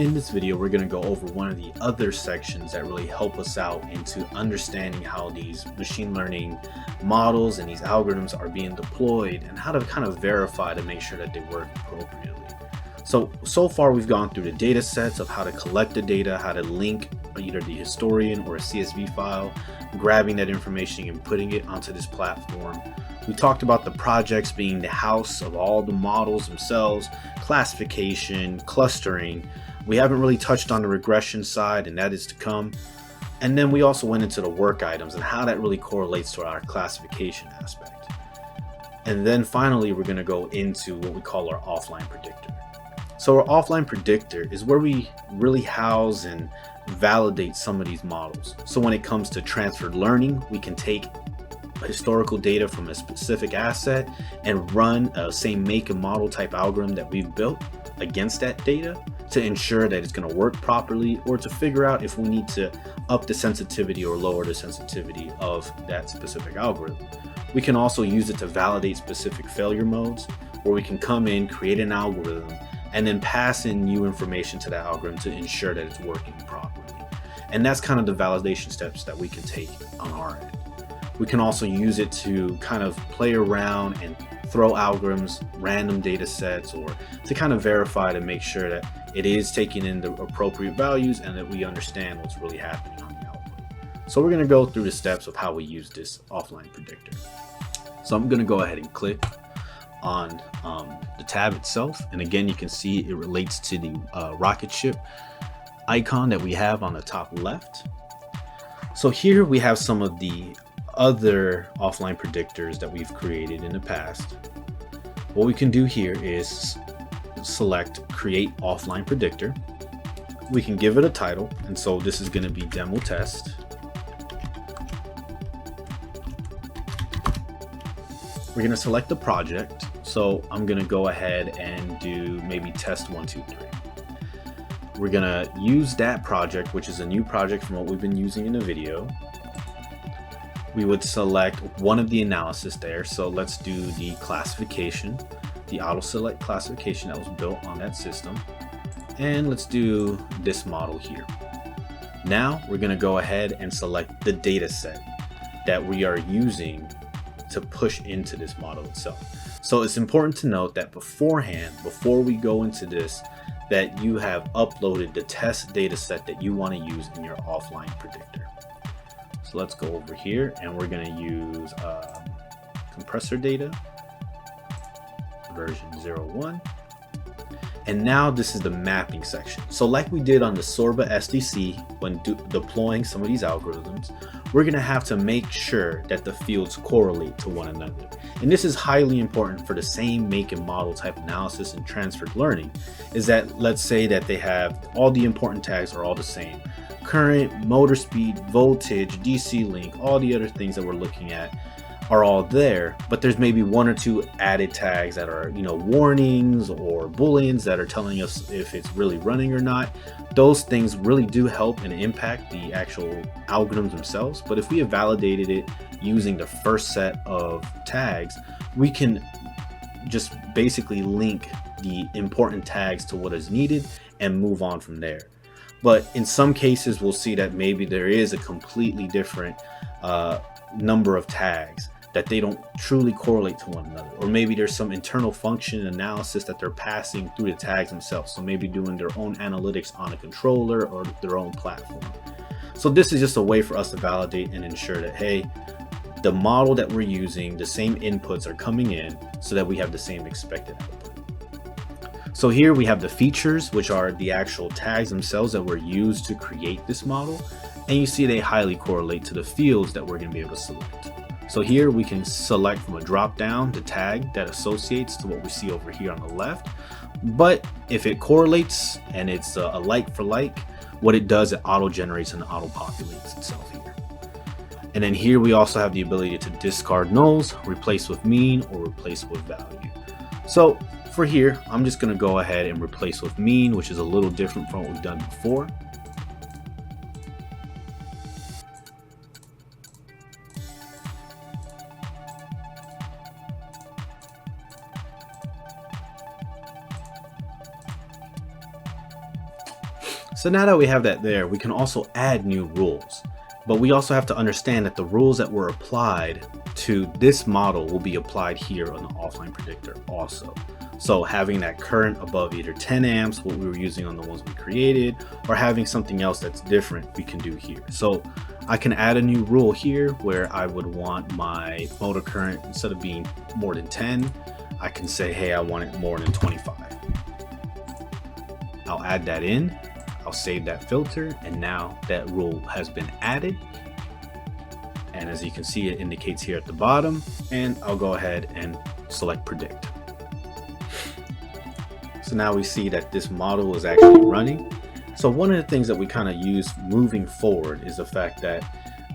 in this video, we're going to go over one of the other sections that really help us out into understanding how these machine learning models and these algorithms are being deployed and how to kind of verify to make sure that they work appropriately. So far we've gone through the data sets of how to collect the data, how to link either the historian or a CSV file, grabbing that information and putting it onto this platform. We talked about the projects being the house of all the models themselves, classification, clustering. We haven't really touched on the regression side, and that is to come. And then we also went into the work items and how that really correlates to our classification aspect. And then finally, we're going to go into what we call our offline predictor. So our offline predictor is where we really house and validate some of these models. So when it comes to transferred learning, we can take historical data from a specific asset and run a same make and model type algorithm that we've built against that data to ensure that it's going to work properly, or to figure out if we need to up the sensitivity or lower the sensitivity of that specific algorithm. We can also use it to validate specific failure modes, where we can come in, create an algorithm, and then pass in new information to that algorithm to ensure that it's working properly. And that's kind of the validation steps that we can take on our end. We can also use it to kind of play around and throw algorithms, random data sets, or to kind of verify to make sure that it is taking in the appropriate values and that we understand what's really happening on the output. So we're going to go through the steps of how we use this offline predictor. So I'm going to go ahead and click on the tab itself. And again, you can see it relates to the rocket ship icon that we have on the top left. So here we have some of the other offline predictors that we've created in the past. What we can do here is select create offline predictor. We can give it a title, and so this is going to be demo test. We're going to select the project, so I'm going to go ahead and do maybe test 1, 2, 3. We're going to use that project, which is a new project from what we've been using in the video. We would select one of the analysis there. So let's do the classification, the auto select classification that was built on that system. And let's do this model here. Now we're going to go ahead and select the data set that we are using to push into this model itself. So it's important to note that beforehand, before we go into this, that you have uploaded the test data set that you want to use in your offline predictor. So let's go over here and we're going to use compressor data version 01. And now this is the mapping section. So like we did on the SORBA SDC when deploying some of these algorithms, we're going to have to make sure that the fields correlate to one another. And this is highly important for the same make and model type analysis and transferred learning, is that let's say that they have all the important tags are all the same. Current, motor speed, voltage, DC link, all the other things that we're looking at are all there, but there's maybe 1 or 2 added tags that are, warnings or booleans that are telling us if it's really running or not. Those things really do help and impact the actual algorithms themselves. But if we have validated it using the first set of tags, we can just basically link the important tags to what is needed and move on from there. But in some cases, we'll see that maybe there is a completely different number of tags that they don't truly correlate to one another. Or maybe there's some internal function analysis that they're passing through the tags themselves. So maybe doing their own analytics on a controller or their own platform. So this is just a way for us to validate and ensure that, hey, the model that we're using, the same inputs are coming in so that we have the same expected output. So here we have the features, which are the actual tags themselves that were used to create this model. And you see they highly correlate to the fields that we're going to be able to select. So here we can select from a drop down the tag that associates to what we see over here on the left. But if it correlates and it's a like for like, what it does, it auto generates and auto populates itself here. And then here we also have the ability to discard nulls, replace with mean, or replace with value. So for here, I'm just going to go ahead and replace with mean, which is a little different from what we've done before. So now that we have that there, we can also add new rules. But we also have to understand that the rules that were applied to this model will be applied here on the offline predictor also. So having that current above either 10 amps, what we were using on the ones we created, or having something else that's different, we can do here. So I can add a new rule here where I would want my motor current, instead of being more than 10, I can say, hey, I want it more than 25. I'll add that in. I'll save that filter, and now that rule has been added. And as you can see, it indicates here at the bottom, and I'll go ahead and select predict. So now we see that this model is actually running. So one of the things that we kind of use moving forward is the fact that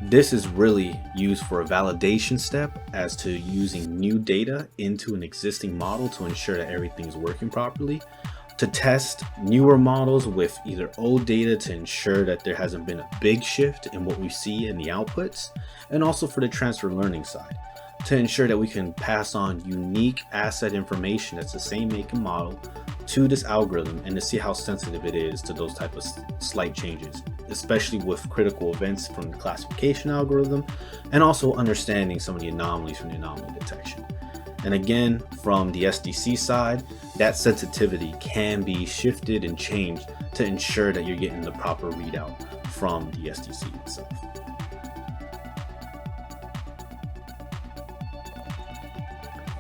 this is really used for a validation step as to using new data into an existing model to ensure that everything is working properly, to test newer models with either old data to ensure that there hasn't been a big shift in what we see in the outputs, and also for the transfer learning side, to ensure that we can pass on unique asset information that's the same make and model to this algorithm, and to see how sensitive it is to those type of slight changes, especially with critical events from the classification algorithm, and also understanding some of the anomalies from the anomaly detection. And again, from the SDC side, that sensitivity can be shifted and changed to ensure that you're getting the proper readout from the SDC itself.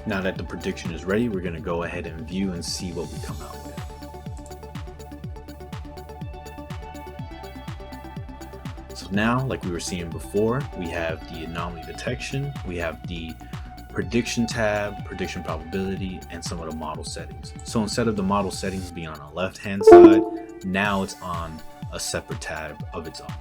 Now that the prediction is ready, we're going to go ahead and view and see what we come out with. So now, like we were seeing before, we have the anomaly detection, we have the prediction tab, prediction probability, and some of the model settings. So instead of the model settings being on the left-hand side, now it's on a separate tab of its own.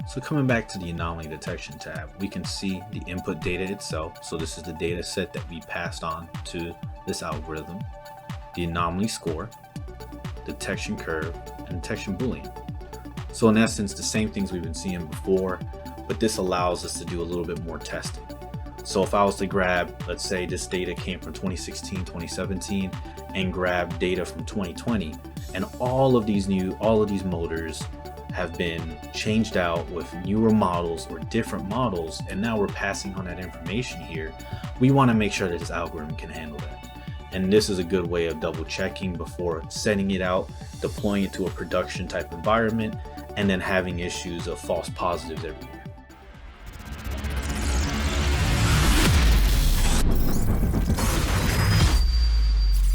So coming back to the anomaly detection tab, we can see the input data itself. So this is the data set that we passed on to this algorithm, the anomaly score, detection curve, and detection boolean. So in essence, the same things we've been seeing before, but this allows us to do a little bit more testing. So if I was to grab, let's say this data came from 2016, 2017, and grab data from 2020, and all of these motors have been changed out with newer models or different models, and now we're passing on that information here, we want to make sure that this algorithm can handle that. And this is a good way of double checking before sending it out, deploying it to a production type environment, and then having issues of false positives everywhere.